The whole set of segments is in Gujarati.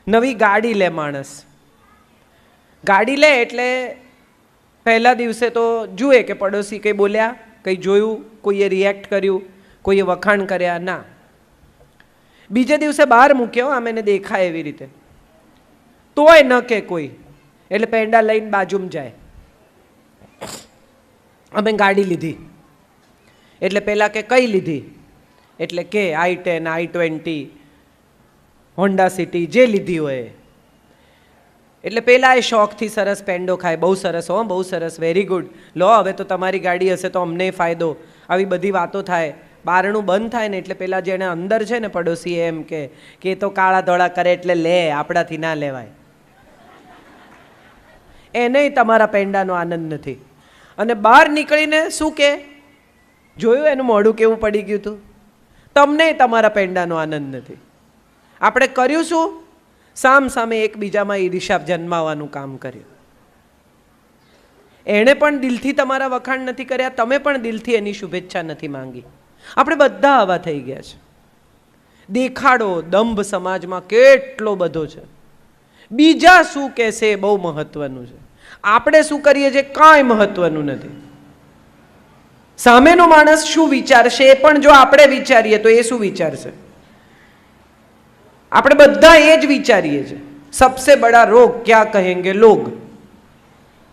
નવી ગાડી લે માણસ. ગાડી લે એટલે પહેલા દિવસે તો જુએ કે પડોશી કંઈ બોલ્યા, કંઈ જોયું, કોઈએ રિએક્ટ કર્યું, કોઈએ વખાણ કર્યા, ના. બીજે દિવસે બહાર મૂક્યો, આમ એને દેખાય એવી રીતે, તોય ન કે કોઈ, એટલે પેંડા લઈને બાજુમાં જાય. અમે ગાડી લીધી એટલે પેલા કે કઈ લીધી, એટલે કે i10, i20, હોન્ડા સિટી, જે લીધી હોય. એટલે પેલા એ શોખથી સરસ પેંડો ખાય, બહુ સરસ, હો બહુ સરસ, વેરી ગુડ, લો હવે તો તમારી ગાડી હશે તો અમને ફાયદો. આવી બધી વાતો થાય. બારણું બંધ થાય ને એટલે પેલા જેને અંદર છે ને પડોશી એમ કે એ તો કાળા ધોળા કરે એટલે લે, આપણાથી ના લેવાય. એને તમારા પેંડાનો આનંદ નથી. અને બહાર નીકળીને શું કે, જોયું એનું મોઢું કેવું પડી ગયું હતું. તમને તમારા પેંડાનો આનંદ નથી. આપણે કર્યું શું? સામ સામે એકબીજામાં ઈર્ષ્યા જન્માવાનું કામ કર્યું. એણે પણ દિલથી તમારા વખાણ નથી કર્યા, તમે પણ દિલથી એની શુભેચ્છા નથી માંગી. આપણે બધા આવા થઈ ગયા છે. દેખાડો, દંભ સમાજમાં કેટલો બધો છે. બીજા શું કહેશે એ બહુ મહત્વનું છે. આપણે શું કરીએ છીએ કાંઈ મહત્વનું નથી. સામેનો માણસ શું વિચારશે એ પણ જો આપણે વિચારીએ તો એ શું વિચારશે? આપણે બધા એ જ વિચારીએ છીએ. સબસે બડા રોગ ક્યાં કહેંગે લોગ.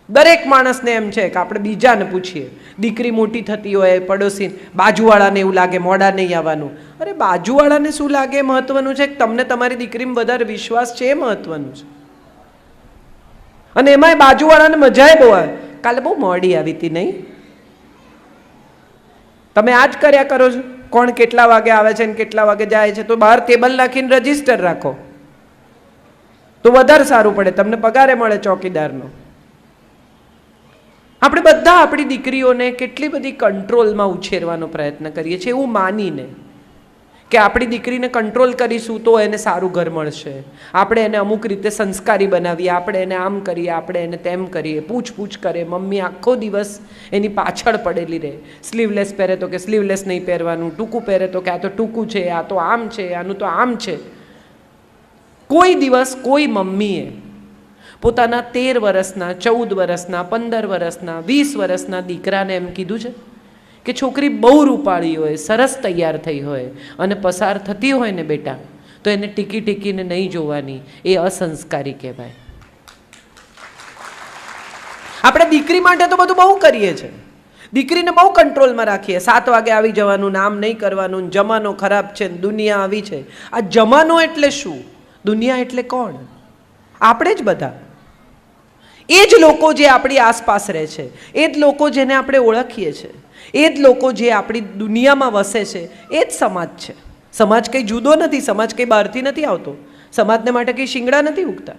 દરેક માણસને એમ છે કે આપણે બીજાને પૂછીએ. દીકરી મોટી થતી હોય, પડોશી બાજુવાળાને એવું લાગે મોડા નહીં આવવાનું. અરે બાજુવાળાને શું લાગે એ મહત્વનું છે, તમને તમારી દીકરીમાં વધારે વિશ્વાસ છે એ મહત્વનું છે. અને એમાંય બાજુવાળાને મજાએ બહુ આવે, કાલે બહુ મોડી આવી હતી નહીં, તમે આ જ કર્યા કરો છો. કોણ કેટલા વાગે આવે છે ને કેટલા વાગે જાય છે, તો બહાર ટેબલ નાખીને રજીસ્ટર રાખો તો વધારે સારું પડે, તમને પગારે મળે ચોકીદારનો. આપણે બધા આપણી દીકરીઓને કેટલી બધી કંટ્રોલમાં ઉછેરવાનો પ્રયત્ન કરીએ છીએ, એવું માનીને કે આપણી દીકરીને કંટ્રોલ કરીશું તો એને સારું ઘર મળશે, આપણે એને અમુક રીતે સંસ્કારી બનાવીએ, આપણે એને આમ કરીએ, આપણે એને તેમ કરીએ, પૂછ કરે. મમ્મી આખો દિવસ એની પાછળ પડેલી રહે. સ્લીવલેસ પહેરે તો કે સ્લીવલેસ નહીં પહેરવાનું, ટૂંકું પહેરે તો કે આ તો ટૂંકું છે, આ તો આમ છે, આનું તો આમ છે. કોઈ દિવસ કોઈ મમ્મીએ પોતાના 13 વર્ષના, 14 વર્ષના, 15 વર્ષના, 20 વર્ષના દીકરાને એમ કીધું છે કે છોકરી બહુ રૂપાળી હોય, સરસ તૈયાર થઈ હોય અને પસાર થતી હોય ને બેટા, તો એને ટીકીને નહીં જોવાની, એ અસંસ્કારી કહેવાય. આપણે દીકરી માટે તો બધું બહુ કરીએ છીએ. દીકરીને બહુ કંટ્રોલમાં રાખીએ. 7 વાગે આવી જવાનું, નામ નહીં કરવાનું, જમાનો ખરાબ છે, દુનિયા આવી છે. આ જમાનો એટલે શું? દુનિયા એટલે કોણ? આપણે જ બધા. એ જ લોકો જે આપણી આસપાસ રહે છે, એ જ લોકો જેને આપણે ઓળખીએ છીએ, એ જ લોકો જે આપણી દુનિયામાં વસે છે, એ જ સમાજ છે. સમાજ કંઈ જુદો નથી, સમાજ કંઈ બહારથી નથી આવતો, સમાજને માટે કંઈ શિંગડા નથી ઉગતા.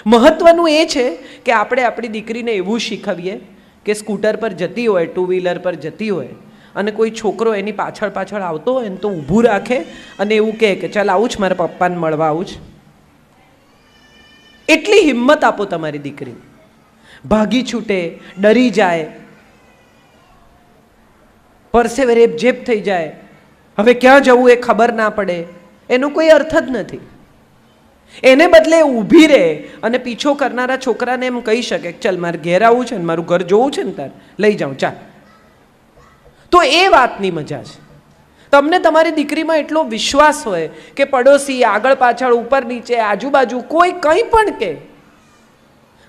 મહત્વનું એ છે કે આપણે આપણી દીકરીને એવું શીખવીએ કે સ્કૂટર પર જતી હોય, 2 વ્હીલર પર જતી હોય અને કોઈ છોકરો એની પાછળ આવતો હોય ને તો ઊભું રાખે અને એવું કહે કે ચાલ આવું જ, મારા પપ્પાને મળવા આવું જ. એટલી હિંમત આપો તમારી દીકરીને. ભાગી છૂટે, ડરી જાય, પરસેવે રેપઝેપ થઈ જાય, હવે ક્યાં જવું એ ખબર ના પડે, એનો કોઈ અર્થ જ નથી. એને બદલે ઊભી રહે અને પીછો કરનારા છોકરાને એમ કહી શકે ચલ મારે ઘેર આવવું છે ને, મારું ઘર જોવું છે ને, તાર લઈ જાઉં ચાલ. તો એ વાતની મજા છે. તમને તમારી દીકરીમાં એટલો વિશ્વાસ હોય કે પડોશી આગળ પાછળ, ઉપર નીચે, આજુબાજુ કોઈ કંઈ પણ કે,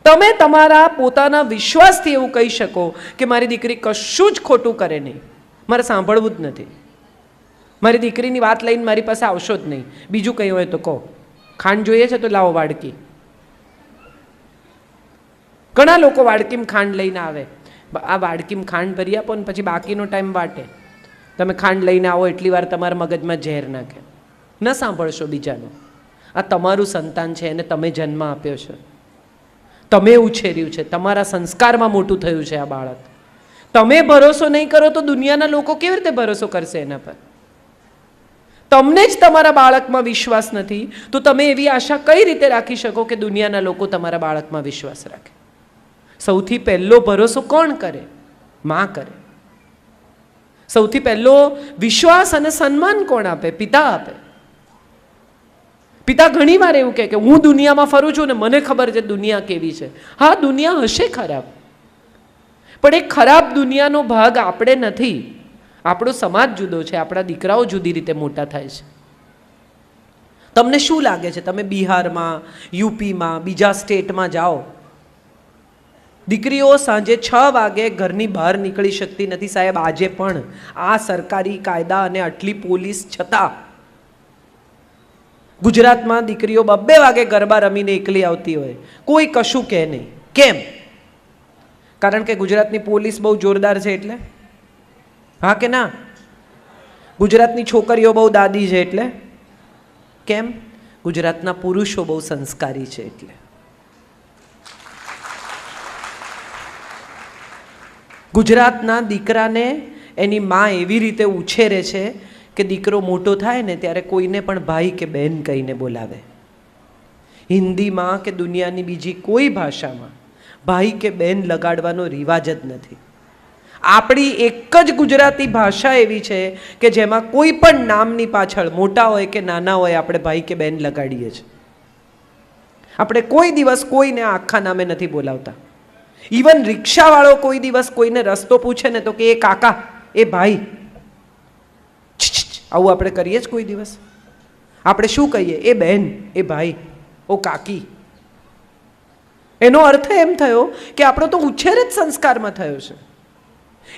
તમે તમારા પોતાના વિશ્વાસથી એવું કહી શકો કે મારી દીકરી કશું જ ખોટું કરે નહીં, મારે સાંભળવું જ નથી, મારી દીકરીની વાત લઈને મારી પાસે આવશો જ નહીં, બીજું કંઈ હોય તો કહો, ખાંડ જોઈએ છે તો લાવો વાડકી. ઘણા લોકો વાડકીમાં ખાંડ લઈને આવે, આ વાડકીમાં ખાંડ ભરી આપો ને પછી બાકીનો ટાઈમ વાટે. તમે ખાંડ લઈને આવો એટલી વાર તમારા મગજમાં ઝેર નાખે. ન સાંભળશો બીજાનો. આ તમારું સંતાન છે, એને તમે જન્મ આપ્યો છે, તમે ઉછેર્યું છે, તમારા સંસ્કારમાં મોટું થયું છે આ બાળક. તમે ભરોસો નહીં કરો તો દુનિયાના લોકો કેવી રીતે ભરોસો કરશે એના પર? તમને જ તમારા બાળકમાં વિશ્વાસ નથી તો તમે એવી આશા કઈ રીતે રાખી શકો કે દુનિયાના લોકો તમારા બાળકમાં વિશ્વાસ રાખે? સૌથી પહેલો ભરોસો કોણ કરે? માં કરે. સૌથી પહેલો વિશ્વાસ અને સન્માન કોણ આપે? પિતા આપે. પિતા ઘણીવાર એવું કહે કે હું દુનિયામાં ફરું છું ને મને ખબર છે દુનિયા કેવી છે. હા, દુનિયા હશે ખરાબ, પણ એ ખરાબ દુનિયાનો ભાગ આપણે નથી. આપણો સમાજ જુદો છે, આપણા દીકરાઓ જુદી રીતે મોટા થાય છે. તમને શું લાગે છે, તમે બિહારમાં, યુપીમાં, બીજા સ્ટેટમાં જાઓ, દીકરીઓ સાંજે 6 વાગે ઘરની બહાર નીકળી શકતી નથી. સાહેબ, આજે પણ આ સરકારી કાયદા અને આટલી પોલીસ છતાં ગુજરાતમાં દીકરીઓ 2 વાગે ગરબા રમીને એકલી આવતી હોય, કોઈ કશું કહે નહીં. કેમ? કારણ કે ગુજરાતની પોલીસ બહુ જોરદાર છે એટલે? હા કે ના? ગુજરાતની છોકરીઓ બહુ દાદી છે એટલે? કેમ? ગુજરાતના પુરુષો બહુ સંસ્કારી છે એટલે. ગુજરાતના દીકરાને એની માં એવી રીતે ઉછેરે છે કે દીકરો મોટો થાય ને ત્યારે કોઈને પણ ભાઈ કે બહેન કહીને બોલાવે. હિન્દીમાં કે દુનિયાની બીજી કોઈ ભાષામાં ભાઈ કે બહેન લગાડવાનો રિવાજ જ નથી. આપણી એક જ ગુજરાતી ભાષા એવી છે કે જેમાં કોઈ પણ નામની પાછળ મોટા હોય કે નાના હોય આપણે ભાઈ કે બહેન લગાડીએ છીએ. આપણે કોઈ દિવસ કોઈને આખા નામે નથી બોલાવતા. ઇવન રિક્ષાવાળો કોઈ દિવસ કોઈને રસ્તો પૂછે ને તો કે એ કાકા, એ ભાઈ, આવું આપણે કરીએ જ કોઈ દિવસ? આપણે શું કહીએ? એ બહેન, એ ભાઈ, ઓ કાકી. એનો અર્થ એમ થયો કે આપણો તો ઉછેર જ સંસ્કારમાં થયો છે.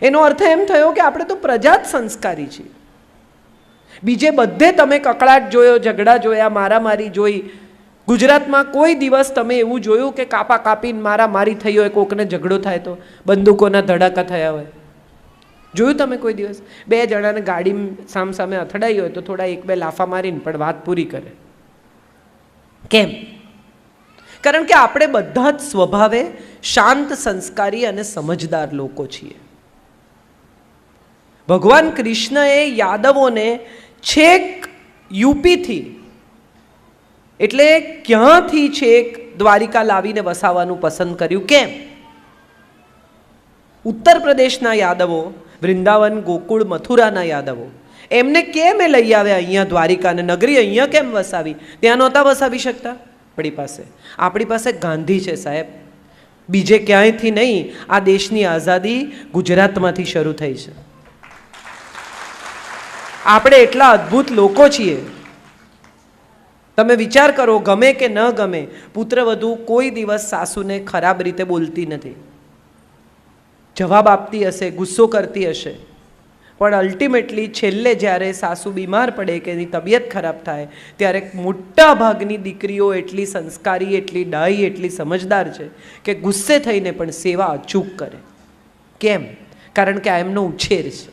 એનો અર્થ એમ થયો કે આપણે તો પ્રજા જ સંસ્કારી છીએ. બીજે બધે તમે કકળાટ જોયો, ઝઘડા જોયા, મારામારી જોઈ. ગુજરાતમાં કોઈ દિવસ તમે એવું જોયું કે કાપા કાપીને મારામારી થઈ હોય, કોકને ઝઘડો થાય તો બંદૂકોના ધડાકા થયા હોય? જોયું તમે કોઈ દિવસ? 2 જણાને ગાડી સામસામે અથડાઈ હોય તો થોડા 1-2 લાફા મારીને પણ વાત પૂરી કરે. કેમ? કારણ કે આપણે બધા જ સ્વભાવે શાંત, સંસ્કારી અને સમજદાર લોકો છીએ. ભગવાન કૃષ્ણએ યાદવોને છેક યુપીથી, એટલે ક્યાંથી છેક દ્વારિકા લાવીને વસાવવાનું પસંદ કર્યું. કેમ? ઉત્તર પ્રદેશના યાદવો, વૃંદાવન, ગોકુળ, મથુરાના યાદવો, એમને કેમ એ લઈ આવ્યા અહીંયા દ્વારિકાને નગરી? અહીંયા કેમ વસાવી? ત્યાં નહોતા વસાવી શકતા? આપણી પાસે ગાંધી છે સાહેબ, બીજે ક્યાંયથી નહીં. આ દેશની આઝાદી ગુજરાતમાંથી શરૂ થઈ છે. આપણે એટલા અદ્ભુત લોકો છીએ. તમે વિચાર કરો, ગમે કે ન ગમે, પુત્રવધુ કોઈ દિવસ સાસુને ખરાબ રીતે બોલતી નથી. જવાબ આપતી હશે, ગુસ્સો કરતી હશે, પણ અલ્ટિમેટલી છેલ્લે જ્યારે સાસુ બીમાર પડે કે એની તબિયત ખરાબ થાય ત્યારે મોટા ભાગની દીકરીઓ એટલી સંસ્કારી, એટલી ડાહી, એટલી સમજદાર છે કે ગુસ્સે થઈને પણ સેવા અચૂક કરે. કેમ? કારણ કે આ એમનો ઉછેર છે.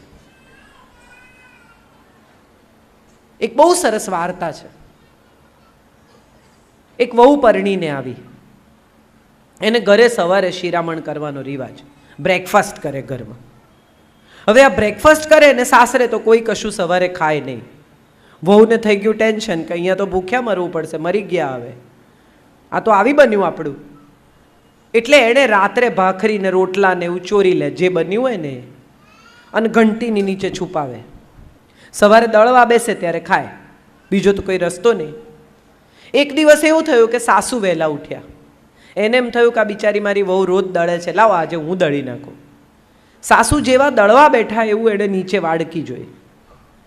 એક બહુ સરસ વાર્તા છે. એક વહુ પરણીને આવી, એને ઘરે સવારે શિરામણ કરવાનો રિવાજ, બ્રેકફાસ્ટ કરે ઘરમાં. હવે આ બ્રેકફાસ્ટ કરે ને સાસરે તો કોઈ કશું સવારે ખાય નહીં. વહુને થઈ ગયું ટેન્શન કે અહીંયા તો ભૂખ્યા મરવું પડશે, મરી ગયા હવે, આ તો આવી બન્યું આપણું. એટલે એણે રાત્રે ભાખરી ને રોટલા ને એવું ચોરી લે, જે બન્યું હોય ને, અને ઘંટીની નીચે છુપાવે. સવારે દળવા બેસે ત્યારે ખાય, બીજો તો કોઈ રસ્તો નહીં. એક દિવસ એવું થયું કે સાસુ વહેલા ઉઠ્યા. એને એમ થયું કે આ બિચારી મારી વહુ રોજ દળે છે, લાવો આજે હું દળી નાખું. સાસુ જેવા દળવા બેઠા એવું એણે નીચે વાડકી જોઈ,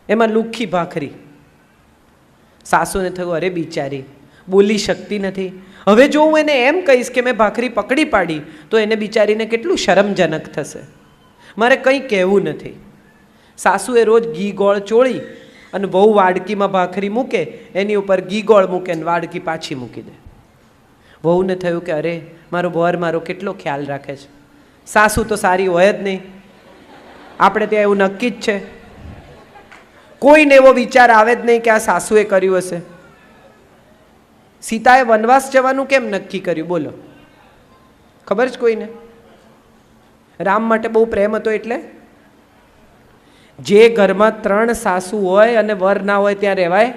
એમાં લુખ્ખી ભાખરી. સાસુને થયું, અરે બિચારી બોલી શકતી નથી, હવે જો હું એને એમ કહીશ કે મેં ભાખરી પકડી પાડી તો એને બિચારીને કેટલું શરમજનક થશે, મારે કંઈ કહેવું નથી. સાસુએ રોજ ઘી ગોળ ચોળી અને વહુ વાડકીમાં ભાખરી મૂકે, એની ઉપર ઘી ગોળ મૂકે ને વાડકી પાછી મૂકી દે. વહુને થયું કે અરે મારો વર મારો કેટલો ખ્યાલ રાખે છે. સાસુ તો સારી હોય જ નહીં, આપણે ત્યાં એવું નક્કી જ છે. કોઈને એવો વિચાર આવે જ નહીં કે આ સાસુએ કર્યું હશે. સીતાએ વનવાસ જવાનું કેમ નક્કી કર્યું બોલો? ખબર છે કોઈને? રામ માટે બહુ પ્રેમ હતો એટલે. જે ઘરમાં 3 સાસુ હોય અને વર ના હોય ત્યાં રહેવાય?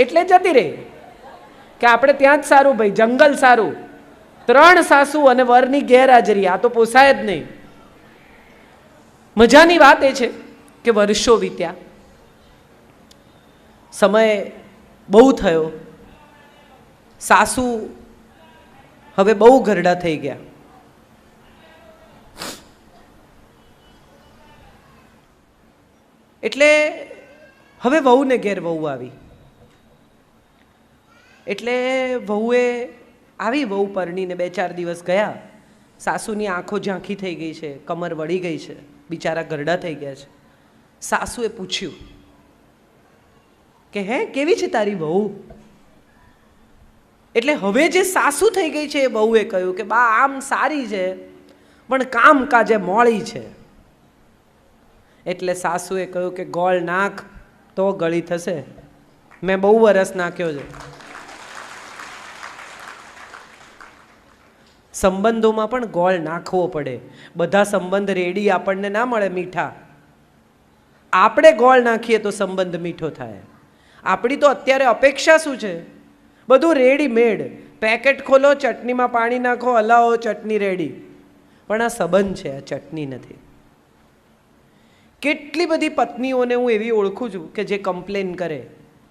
એટલે જતી રહી કે આપણે ત્યાં જ સારું ભાઈ, જંગલ સારું. 3 સાસુ અને વરની ગેરહાજરી, આ તો પોસાય જ નહીં. મજાની વાત એ છે કે વર્ષો વીત્યા. સમય બહુ થયો, સાસુ હવે બહુ ઘરડા થઈ ગયા. એટલે હવે વહુને ઘેર વહુ આવી. એટલે વહુએ આવી, વહુ પરણીને 2-4 દિવસ ગયા. સાસુની આંખો ઝાંખી થઈ ગઈ છે, કમર વળી ગઈ છે, બિચારા ઘરડા થઈ ગયા છે. સાસુએ પૂછ્યું કે હે કેવી છે તારી વહુ? એટલે હવે જે સાસુ થઈ ગઈ છે એ વહુએ કહ્યું કે બા આમ સારી છે પણ કામકાજે મોળી છે. એટલે સાસુએ કહ્યું કે ગોળ નાખ તો ગળી થશે. મેં બહુ વરસ નાખ્યો છે. સંબંધોમાં પણ ગોળ નાખવો પડે. બધા સંબંધ રેડી આપણને ના મળે મીઠા. આપણે ગોળ નાખીએ તો સંબંધ મીઠો થાય. આપણી તો અત્યારે અપેક્ષા શું છે? બધું રેડીમેડ. પેકેટ ખોલો, ચટણીમાં પાણી નાખો, હલાવો, ચટણી રેડી. પણ આ સંબંધ છે, આ ચટણી નથી. કેટલી બધી પત્નીઓને હું એવી ઓળખું છું કે જે કમ્પ્લેન કરે,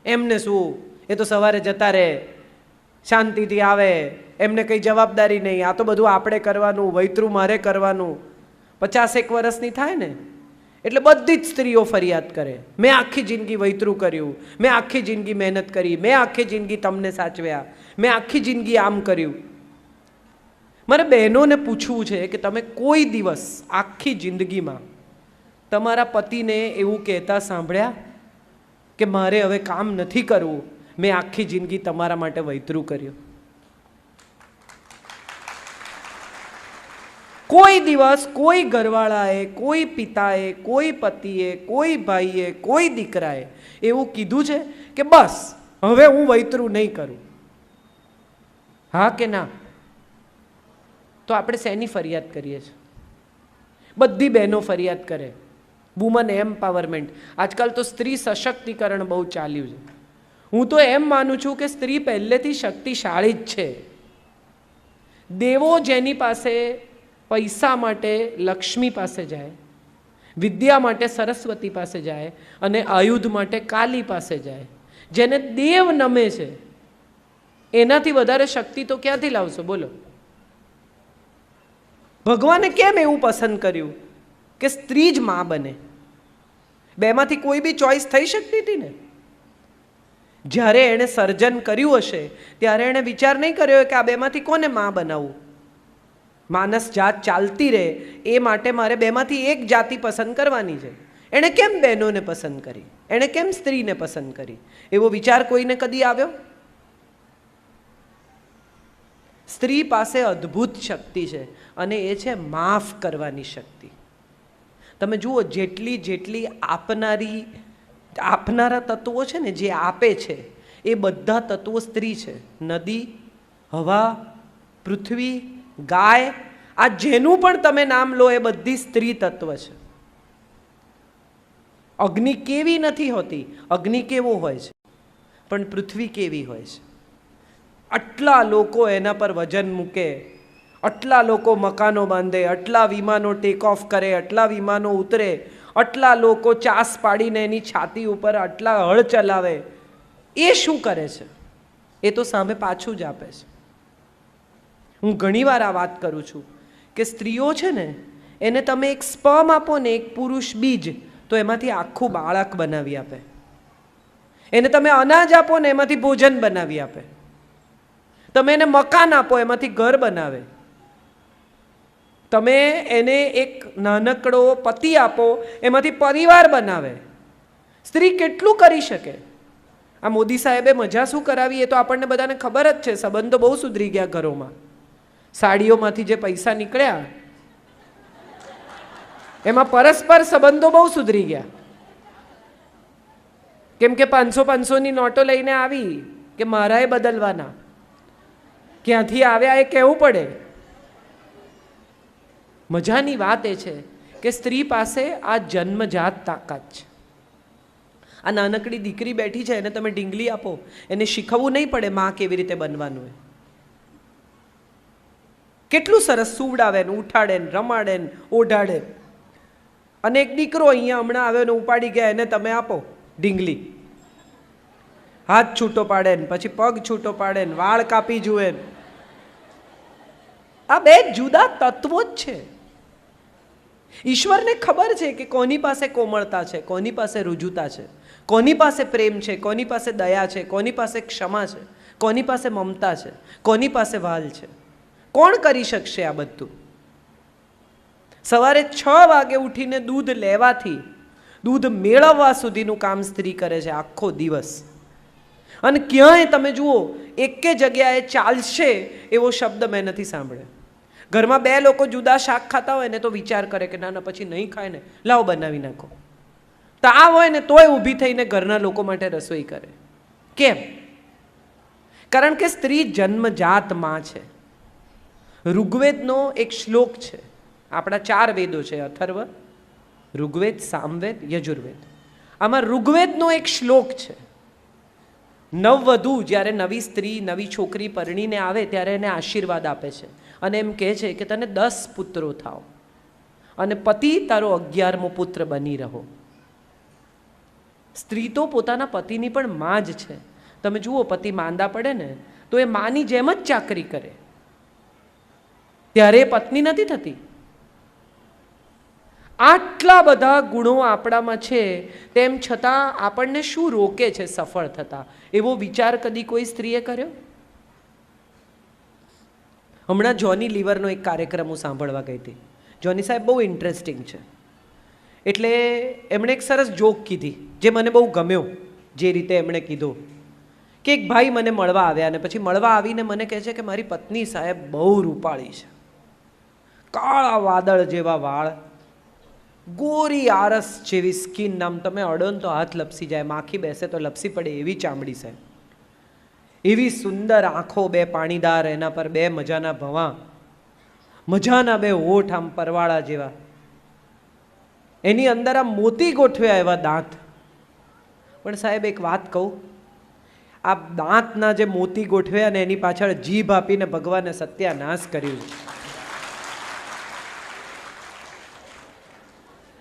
એમને શું, એ તો સવારે જતા રહે, શાંતિથી આવે, એમને કંઈ જવાબદારી નહીં, આ તો બધું આપણે કરવાનું, વૈતરું મારે કરવાનું. 50-1 વર્ષની થાય ને એટલે બધી જ સ્ત્રીઓ ફરિયાદ કરે, મેં આખી જિંદગી વૈતરું કર્યું, મેં આખી જિંદગી મહેનત કરી, મેં આખી જિંદગી તમને સાચવ્યા, મેં આખી જિંદગી આમ કર્યું. મારે બહેનોને પૂછવું છે કે તમે કોઈ દિવસ આખી જિંદગીમાં તમારા પતિને એવું કહેતા સાંભળ્યા કે મારે હવે કામ નથી કરવું, મેં આખી જિંદગી તમારા માટે વૈતરું કર્યું? કોઈ દિવસ કોઈ ઘરવાળાએ, કોઈ પિતાએ, કોઈ પતિએ, કોઈ ભાઈએ, કોઈ દીકરાએ એવું કીધું છે કે બસ હવે હું વૈતરું નહીં કરું? હા કે ના? તો આપણે શેની ફરિયાદ કરીએ છીએ? બધી બહેનો ફરિયાદ કરે. Woman empowerment. આજકાલ તો સ્ત્રી સશક્તિકરણ બહુ ચાલ્યું છે. હું તો એમ માનું છું કે સ્ત્રી પહેલેથી શક્તિશાળી જ છે. દેવો જેની પાસે પૈસા માટે લક્ષ્મી પાસે જાય, વિદ્યા માટે સરસ્વતી પાસે જાય અને આયુધ માટે કાલી પાસે જાય, જેને દેવ નમે છે એનાથી વધારે શક્તિ તો ક્યાંથી લાવશો બોલો? ભગવાને કેમ એવું પસંદ કર્યું કે સ્ત્રી જ માં બને? બેમાંથી કોઈ બી ચોઈસ થઈ શકતી હતી ને? જ્યારે એણે સર્જન કર્યું હશે ત્યારે એણે વિચાર નહીં કર્યો કે આ બેમાંથી કોને માં બનાવવું. માનસ જાત ચાલતી રહે એ માટે મારે બેમાંથી એક જાતિ પસંદ કરવાની છે. એણે કેમ બહેનોને પસંદ કરી? એણે કેમ સ્ત્રીને પસંદ કરી? એવો વિચાર કોઈને કદી આવ્યો? સ્ત્રી પાસે અદ્ભુત શક્તિ છે અને એ છે માફ કરવાની શક્તિ. તમે જુઓ, જેટલી જેટલી આપનારા તત્વો છે ને, જે આપે છે એ બધા તત્વો સ્ત્રી છે. નદી, હવા, પૃથ્વી, ગાય, આ જેનું પણ તમે નામ લો એ બધી સ્ત્રી તત્વ છે. અગ્નિ કેવી નથી હોતી? અગ્નિ કેવો હોય છે? પણ પૃથ્વી કેવી હોય છે? આટલા લોકો એના પર વજન મૂકે, આટલા લોકો મકાનો બાંધે, આટલા વિમાનો ટેક ઓફ કરે, આટલા વિમાનો ઉતરે, આટલા લોકો ચાસ પાડીને એની છાતી ઉપર આટલા હળ ચલાવે. એ શું કરે છે? એ તો સામે પાછું જ આપે છે. હું ઘણીવાર આ વાત કરું છું કે સ્ત્રીઓ છે ને, એને તમે એક સ્પર્મ આપો ને, એક પુરુષ બીજ, તો એમાંથી આખું બાળક બનાવી આપે. એને તમે અનાજ આપો ને, એમાંથી ભોજન બનાવી આપે. તમે એને મકાન આપો, એમાંથી ઘર બનાવે. તમે એને એક નાનકડો પતિ આપો, એમાંથી પરિવાર બનાવે. સ્ત્રી કેટલું કરી શકે? આ મોદી સાહેબે મજા શું કરાવી એ તો આપણને બધાને ખબર જ છે. સંબંધો બહુ સુધરી ગયા ઘરોમાં. સાડીઓમાંથી જે પૈસા નીકળ્યા એમાં પરસ્પર સંબંધો બહુ સુધરી ગયા. કેમ કે 500-500ની નોટો લઈને આવી કે મારાએ બદલવાના. ક્યાંથી આવ્યા એ કહેવું પડે. મજાની વાત એ છે કે સ્ત્રી પાસે આ જન્મજાત તાકાત છે. આ નાનકડી દીકરી બેઠી છે, એને તમે ઢીંગલી આપો, એને શીખવવું નહીં પડે માં કેવી રીતે બનવાનું હોય. કેટલું સરસ સુવડાવે ને, ઉઠાડે ને, રમાડે ને, ઓઢાડે. અને એક દીકરો અહીંયા હમણાં આવ્યો ને ઉપાડી ગયા, એને તમે આપો ઢીંગલી. હાથ છૂટો પાડે ને પછી પગ છૂટો પાડે ને વાળ કાપી જુએ. આ બે જુદા તત્વો જ છે. ઈશ્વરને ખબર છે કે કોની પાસે કોમળતા છે, કોની પાસે રુજુતા છે, કોની પાસે પ્રેમ છે, કોની પાસે દયા છે, કોની પાસે ક્ષમા છે, કોની પાસે મમતા છે, કોની પાસે વાલ છે. કોણ કરી શકશે આ બધું? સવારે 6 વાગે ઉઠીને દૂધ લેવાથી દૂધ મેળવવા સુધીનું કામ સ્ત્રી કરે છે આખો દિવસ. અને ક્યાંય તમે જુઓ એકે જગ્યાએ ચાલશે એવો શબ્દ મેં નથી સાંભળ્યો. ઘરમાં 2 લોકો જુદા શાક ખાતા હોય ને તો વિચાર કરે કે ના ના પછી નહીં ખાય ને, લાવો બનાવી નાખો. તાવ હોય ને તોય ઊભી થઈને ઘરના લોકો માટે રસોઈ કરે. કેમ? કારણ કે સ્ત્રી જન્મજાત માં છે. ઋગ્વેદનો એક શ્લોક છે. આપણા 4 વેદો છે, અથર્વ, ઋગ્વેદ, સામવેદ, યજુર્વેદ. આમાં ઋગ્વેદનો એક શ્લોક છે. નવવધુ જ્યારે નવી સ્ત્રી નવી છોકરી પરણીને આવે ત્યારે એને આશીર્વાદ આપે છે અને એમ કહે છે કે તને 10 પુત્રો થાવ અને પતિ તારો 11મો પુત્ર બની રહો. સ્ત્રી તો પોતાના પતિની પણ માં જ છે. તમે જુઓ, પતિ માંદા પડે ને તો એ માની જેમ જ ચાકરી કરે, ત્યારે પત્ની નથી થતી. આટલા બધા ગુણો આપણામાં છે, તેમ છતાં આપણને શું રોકે છે સફળ થતા? એવો વિચાર કદી કોઈ સ્ત્રીએ કર્યો? હમણાં જોની લીવરનો એક કાર્યક્રમ હું સાંભળવા ગઈ હતી. જોની સાહેબ બહુ ઇન્ટરેસ્ટિંગ છે. એટલે એમણે એક સરસ જોક કીધી જે મને બહુ ગમ્યો. જે રીતે એમણે કીધું કે એક ભાઈ મને મળવા આવ્યા અને પછી મળવા આવીને મને કહે છે કે મારી પત્ની સાહેબ બહુ રૂપાળી છે, કાળા વાદળ જેવા વાળ, ગોરી આરસ જેવી સ્કિન, આમ તમે અડો ને તો હાથ લપસી જાય, માખી બેસે તો લપસી પડે એવી ચામડી છે, એવી સુંદર આંખો, 2 પાણીદાર, એના પર 2 મજાના ભવાં, મજાના 2 હોઠ આમ પરવાળા જેવા, એની અંદર આમ મોતી ગોઠવ્યા એવા દાંત. પણ સાહેબ એક વાત કહું, આ દાંતના જે મોતી ગોઠવ્યા ને એની પાછળ જીભ આપીને ભગવાને સત્યાનાશ કર્યું.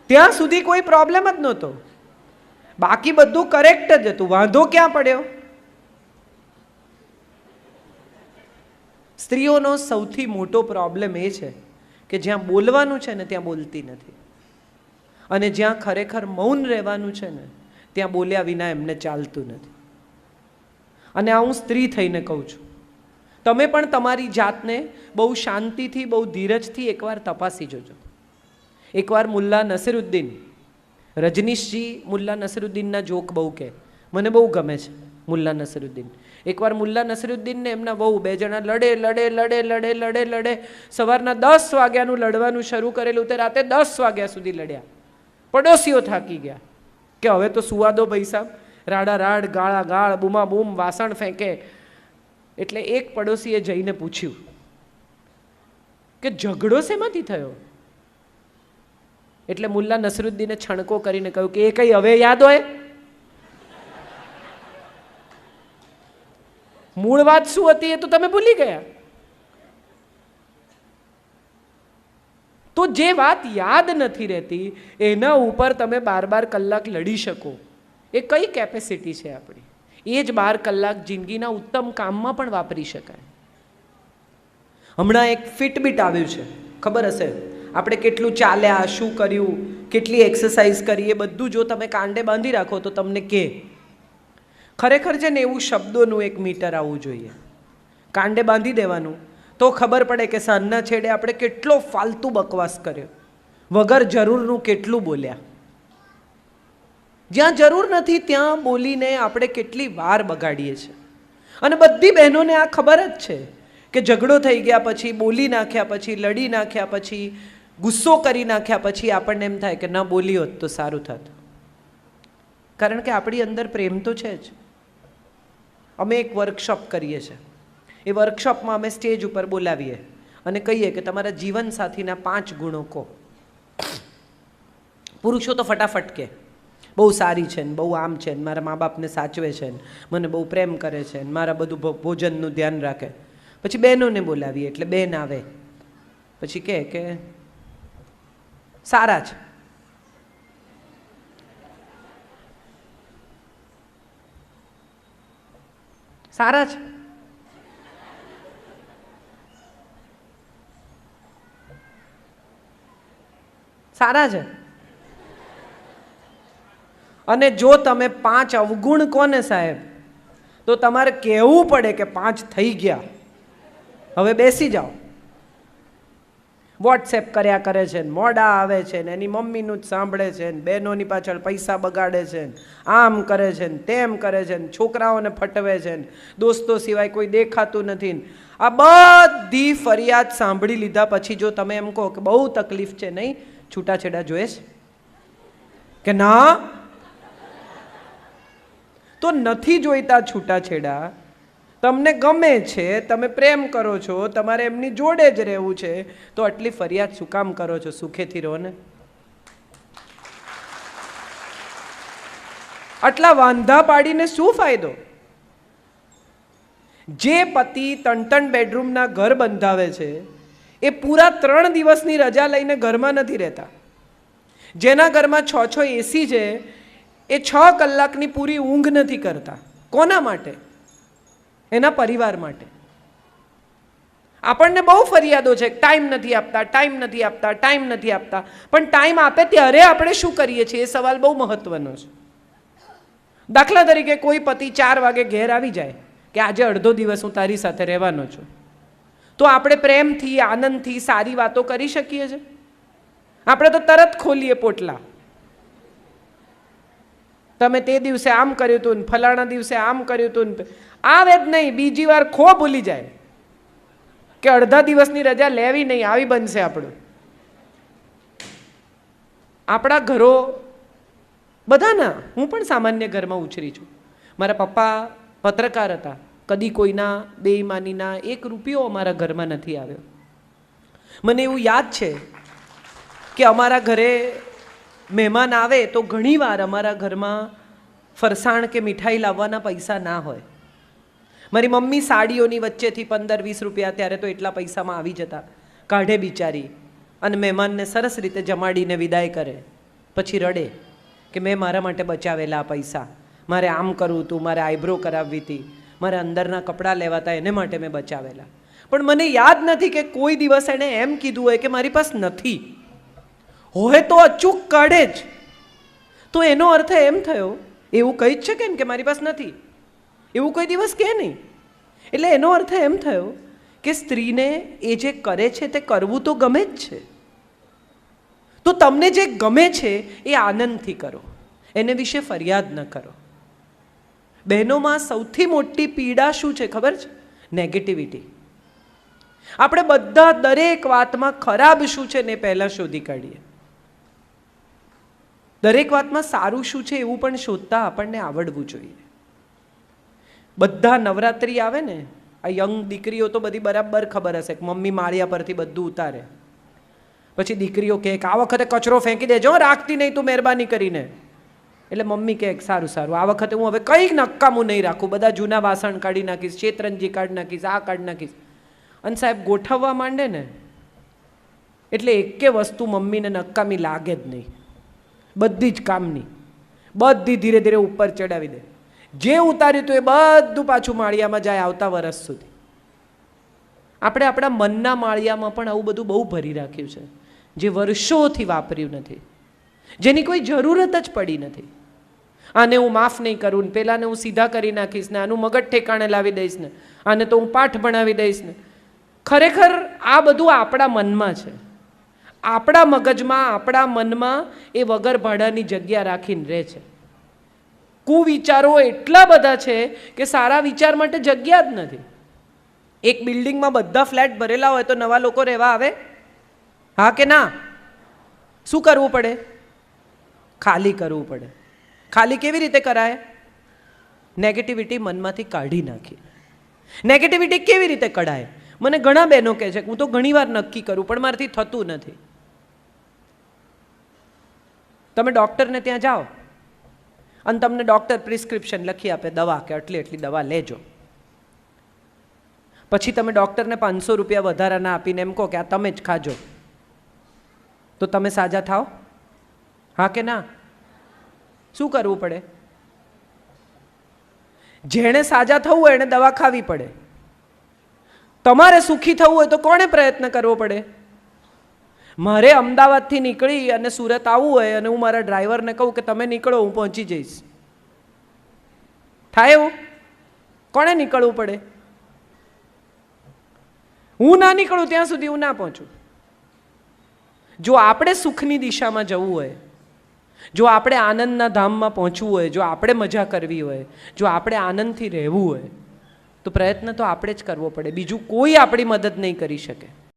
ત્યાં સુધી કોઈ પ્રોબ્લેમ જ નહોતો, બાકી બધું કરેક્ટ જ હતું. વાંધો ક્યાં પડ્યો? સ્ત્રીઓનો સૌથી મોટો પ્રોબ્લેમ એ છે કે જ્યાં બોલવાનું છે ને ત્યાં બોલતી નથી, અને જ્યાં ખરેખર મૌન રહેવાનું છે ને ત્યાં બોલ્યા વિના એમને ચાલતું નથી. અને આ હું સ્ત્રી થઈને કહું છું, તમે પણ તમારી જાતને બહુ શાંતિથી, બહુ ધીરજથી એકવાર તપાસી જોજો. એકવાર મુલ્લા નસીરુદ્દીન, રજનીશજી મુલ્લા નસીરુદ્દીનના જોક બહુ કહે, મને બહુ ગમે છે મુલ્લા નસીરુદ્દીન. એકવાર મુલ્લા નસીરુદ્દીનને એમના બહુ 2 જણા લડે. સવારના 10 વાગ્યાનું લડવાનું શરૂ કરેલું તે રાતે 10 વાગ્યા સુધી લડ્યા. પડોશીઓ થાકી ગયા કે હવે તો સુવા દો ભાઈ સાહેબ, રાડા રાડ, ગાળા ગાળ, બૂમા બૂમ, વાસણ ફેંકે. એટલે એક પડોશીએ જઈને પૂછ્યું કે ઝઘડો શેમાંથી થયો? એટલે મુલ્લા નસરુદ્દીને છણકો કરીને કહ્યું કે એ કઈ હવે યાદ હોય? મૂળ વાત શું હતી એ તો તમે ભૂલી ગયા. તો જે વાત યાદ નથી રહેતી એના ઉપર તમે 12 કલાક લડી શકો, એ કઈ કેપેસિટી છે આપણી? એ જ 12 કલાક જિંદગીના ઉત્તમ કામમાં પણ વાપરી શકાય. હમણાં એક ફિટબિટ આવ્યું છે, ખબર હશે? આપણે કેટલું ચાલ્યા, શું કર્યું, કેટલી એક્સરસાઇઝ કરી, એ બધું જો તમે કાંડે બાંધી રાખો તો તમને કે ખરેખર છે ને એવું શબ્દોનું એક મીટર આવવું જોઈએ. કાંડે બાંધી દેવાનું તો ખબર પડે કે સાંજના છેડે આપણે કેટલો ફાલતુ બકવાસ કર્યો, વગર જરૂરનું કેટલું બોલ્યા, જ્યાં જરૂર નથી ત્યાં બોલીને આપણે કેટલી વાર બગાડીએ છીએ. અને બધી બહેનોને આ ખબર જ છે કે ઝઘડો થઈ ગયા પછી, બોલી નાખ્યા પછી, લડી નાખ્યા પછી, ગુસ્સો કરી નાખ્યા પછી આપણને એમ થાય કે ન બોલી હોત તો સારું થાત. કારણ કે આપણી અંદર પ્રેમ તો છે જ. અમે એક વર્કશોપ કરીએ છીએ, એ વર્કશોપમાં અમે સ્ટેજ ઉપર બોલાવીએ અને કહીએ કે તમારા જીવનસાથીના 5 ગુણો કહો. પુરુષો તો ફટાફટ કે બહુ સારી છે ને, બહુ આમ છે ને, મારા મા બાપને સાચવે છે ને, મને બહુ પ્રેમ કરે છે ને, મારા બધું ભોજનનું ધ્યાન રાખે. પછી બહેનોને બોલાવીએ એટલે બહેન આવે પછી કહે કે સારા છે. સારા છે. સારા છે. અને જો તમે 5 અવગુણ કોને સાહેબ, તો તમારે કહેવું પડે કે 5 થઈ ગયા, હવે બેસી જાઓ. વોટ્સએપ કર્યા કરે છે, મોડા આવે છે ને એની મમ્મીનું જ સાંભળે છે ને બહેનોની પાછળ પૈસા બગાડે છે ને આમ કરે છે ને તેમ કરે છે ને છોકરાઓને ફટવે છે ને દોસ્તો સિવાય કોઈ દેખાતું નથી ને આ બધી ફરિયાદ સાંભળી લીધા પછી જો તમે એમ કહો કે બહુ તકલીફ છે, નહીં છૂટાછેડા જોઈએ કે ના, તો નથી જોઈતા છૂટાછેડા. તમને ગમે છે, તમે પ્રેમ કરો છો, તમારે એમની જોડે જ રહેવું છે, તો આટલી ફરિયાદ શું કામ કરો છો? સુખેથી રહો ને. આટલા વાંધા પાડીને શું ફાયદો? જે પતિ 3 બેડરૂમના ઘર બંધાવે છે એ પૂરા 3 દિવસની રજા લઈને ઘરમાં નથી રહેતા. જેના ઘરમાં 6 એસી છે એ 6 કલાકની પૂરી ઊંઘ નથી કરતા. કોના માટે? એના પરિવાર માટે. આપણને બહુ ફરિયાદો છે, ટાઈમ નથી આપતા, ટાઈમ નથી આપતા, ટાઈમ નથી આપતા. પણ ટાઈમ આપે ત્યારે આપણે શું કરીએ છીએ એ સવાલ બહુ મહત્વનો છે. દાખલા તરીકે કોઈ પતિ 4 વાગે ઘેર આવી જાય કે આજે અડધો દિવસ હું તારી સાથે રહેવાનો છું, તો આપણે પ્રેમથી, આનંદથી સારી વાતો કરી શકીએ છીએ? આપણે તો તરત ખોલીએ પોટલા. તમે તે દિવસે આમ કર્યું હતું ને ફલાણા દિવસે આમ કર્યું હતું ને આવે જ નહીં. બીજી વાર ખો ભૂલી જાય કે અડધા દિવસની રજા લેવી નહીં, આવી બનશે આપણું. આપણા ઘરો બધાના, હું પણ સામાન્ય ઘરમાં ઉછરી છું. મારા પપ્પા પત્રકાર હતા, કદી કોઈના બેઈમાનીના 1 રૂપિયો અમારા ઘરમાં નથી આવ્યો. મને એવું યાદ છે કે અમારા ઘરે મહેમાન આવે તો ઘણીવાર અમારા ઘરમાં ફરસાણ કે મીઠાઈ લાવવાના પૈસા ના હોય. મારી મમ્મી સાડીઓની વચ્ચેથી 15-20 રૂપિયા, ત્યારે તો એટલા પૈસામાં આવી જતા, કાઢે બિચારી અને મહેમાનને સરસ રીતે જમાડીને વિદાય કરે. પછી રડે કે મેં મારા માટે બચાવેલા આ પૈસા, મારે આમ કરવું હતું, મારે આઈબ્રો કરાવવી હતી, મારે અંદરના કપડાં લેવા હતા, એને માટે મેં બચાવેલા. પણ મને યાદ નથી કે કોઈ દિવસ એણે એમ કીધું હોય કે મારી પાસે નથી. હોય તો અચૂક કાઢે જ. તો એનો અર્થ એમ થયો, એવું કહી જ શકે ને કે મારી પાસે નથી, એવું કોઈ દિવસ કહે નહીં. એટલે એનો અર્થ એમ થયો કે સ્ત્રીને એ જે કરે છે તે કરવું તો ગમે જ છે. તો તમને જે ગમે છે એ આનંદથી કરો, એને વિશે ફરિયાદ ન કરો. બહેનોમાં સૌથી મોટી પીડા શું છે ખબર છે? નેગેટિવિટી. આપણે બધા દરેક વાતમાં ખરાબ શું છે ને પહેલાં શોધી કાઢીએ. દરેક વાતમાં સારું શું છે એવું પણ શોધતા આપણને આવડવું જોઈએ. બધા નવરાત્રિ આવે ને, આ યંગ દીકરીઓ તો બધી બરાબર ખબર હશે કે મમ્મી માળિયા પરથી બધું ઉતારે. પછી દીકરીઓ કહે કે આ વખતે કચરો ફેંકી દેજો, રાખતી નહીં તું મહેરબાની કરીને. એટલે મમ્મી કહે સારું સારું, આ વખતે હું હવે કંઈક નકામું નહીં રાખું, બધા જૂના વાસણ કાઢી નાખીશ, શેતરંજી કાઢી નાખીશ, આ કાઢી નાખીશ. અને સાહેબ ગોઠવવા માંડે ને એટલે એકે વસ્તુ મમ્મીને નકામી લાગે જ નહીં. બધી જ કામની, બધી ધીરે ધીરે ઉપર ચડાવી દે. જે ઉતાર્યું હતું એ બધું પાછું માળિયામાં જાય આવતા વર્ષ સુધી. આપણે આપણા મનના માળિયામાં પણ આવું બધું બહુ ભરી રાખ્યું છે, જે વર્ષોથી વાપર્યું નથી, જેની કોઈ જરૂરત જ પડી નથી. આને હું માફ નહીં કરું ને, પેલાને હું સીધા કરી નાખીશ ને, આનું મગજ ઠેકાણે લાવી દઈશ ને, આને તો હું પાઠ ભણાવી દઈશ ને. ખરેખર આ બધું આપણા મનમાં છે, આપણા મગજમાં, આપણા મનમાં એ વગર ભાડાની જગ્યા રાખીને રહે છે. કુવિચારો એટલા બધા છે કે સારા વિચાર માટે જગ્યા જ નથી. એક બિલ્ડિંગમાં બધા ફ્લેટ ભરેલા હોય તો નવા લોકો રહેવા આવે? હા કે ના? શું કરવું પડે? ખાલી કરવું પડે. ખાલી કેવી રીતે કરાય? નેગેટિવિટી મનમાંથી કાઢી નાખી. નેગેટિવિટી કેવી રીતે કઢાય? મને ઘણા બહેનો કહે છે કે હું તો ઘણીવાર નક્કી કરું પણ મારાથી થતું નથી. તમે ડૉક્ટરને ત્યાં જાઓ અને તમને ડૉક્ટર પ્રિસ્ક્રિપ્શન લખી આપે દવા કે આટલી આટલી દવા લેજો. પછી તમે ડૉક્ટરને 500 રૂપિયા વધારાના આપીને એમ કહો કે આ તમે જ ખાજો, તો તમે સાજા થાઓ? હા કે ના? શું કરવું પડે? જેણે સાજા થવું હોય એને દવા ખાવી પડે. તમારે સુખી થવું હોય તો કોણે પ્રયત્ન કરવો પડે? મારે અમદાવાદથી નીકળી અને સુરત આવવું હોય અને હું મારા ડ્રાઈવરને કહું કે તમે નીકળો, હું પહોંચી જઈશ. થાય એવું? કોણે નીકળવું પડે? હું ના નીકળું ત્યાં સુધી હું ના પહોંચું. જો આપણે સુખની દિશામાં જવું હોય, જો આપણે આનંદના ધામમાં પહોંચવું હોય, જો આપણે મજા કરવી હોય, જો આપણે આનંદથી રહેવું હોય, તો પ્રયત્ન તો આપણે જ કરવો પડે. બીજું કોઈ આપણી મદદ નહીં કરી શકે.